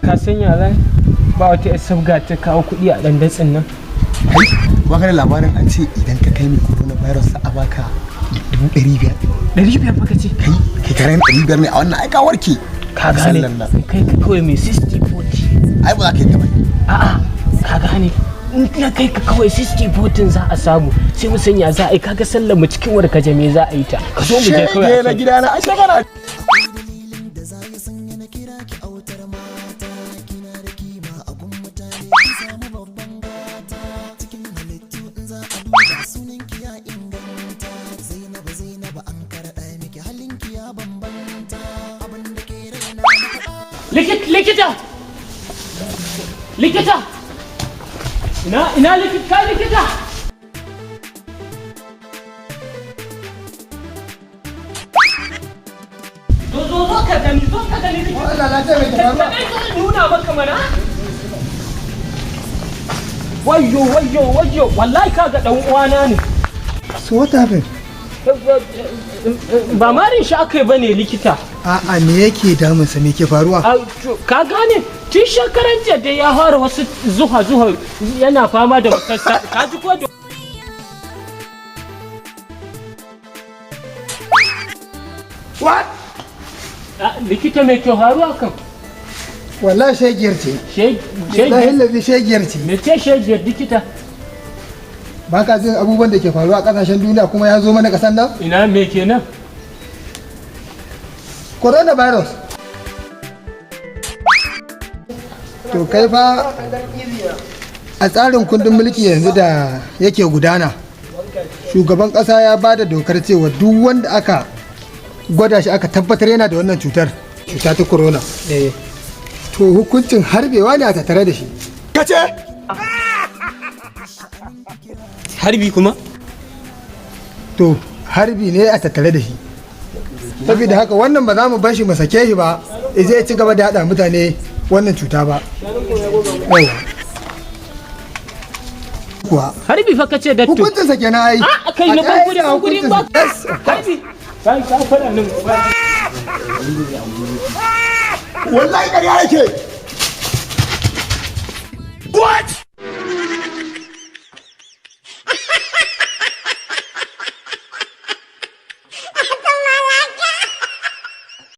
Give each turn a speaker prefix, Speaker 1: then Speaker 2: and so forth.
Speaker 1: ka san yaran ba wata yar sabga ta kawo kuɗi a ɗan datsin nan.
Speaker 2: Kai ba ka da labarin an ce idan ka kai mai coronavirus a baka 500.
Speaker 1: 500 fa kace?
Speaker 2: Kai karen 500 ne a wannan aika warke.
Speaker 1: Ka gane kai kawai mai 60-40.
Speaker 2: Ai ba za ka yi ta bai.
Speaker 1: A'a ka gane in ka kai ka kawai 60-40 za a samu sai mu sanya za a yi kaga sallar mu cikin warkaje me za a yi ta. Ka zo mu je kawai.
Speaker 2: Na gidana a shagara.
Speaker 1: Likita! Likita! Ina likita! Zo ka gani likita!
Speaker 2: Allah na ce mai tafarwa.
Speaker 1: Ka nuna maka mana? Wayyo! Wallahi kaga dan uwana ne.
Speaker 2: So what happened?
Speaker 1: Ba marin shi aka yi bane likita.
Speaker 2: A'a me yake damunsa me ke faruwa?
Speaker 1: Ka gane tun shekaran jiya da ya fara wasu zuha yana fama da makasa. Ka ji ko da
Speaker 2: What?
Speaker 1: likita me ke faruwa kan?
Speaker 2: Wallahi shegiyar ce. Wallahi shegiyar ce.
Speaker 1: Me ce shegiyar likita?
Speaker 2: Ba ka jin abubuwan da ke faruwa a kasashen duniya kuma ya zo mana kasan nan?
Speaker 1: Ina me kenan?
Speaker 2: Coronavirus. To kai fa a tsarin kundin mulki yanzu da yake gudana shugaban kasa ya ba da dokar cewa duk wanda aka gwada shi aka tabbatar yana da wannan cuta ta corona to hukuncin harbewa ne a tattare da shi. Kace
Speaker 1: harbi kuma?
Speaker 2: To harbi ne a tattare da shi saboda haka wannan ba za mu bar shi mu sake shi ba zai ci gaba da haɗa mutane wannan cuta ba. Kuwa
Speaker 1: harbi fa kace datto
Speaker 2: hukuncin sa kenan ai
Speaker 1: a kai na guri ba harbi kai ka fara nan
Speaker 2: wallahi ƙarya yake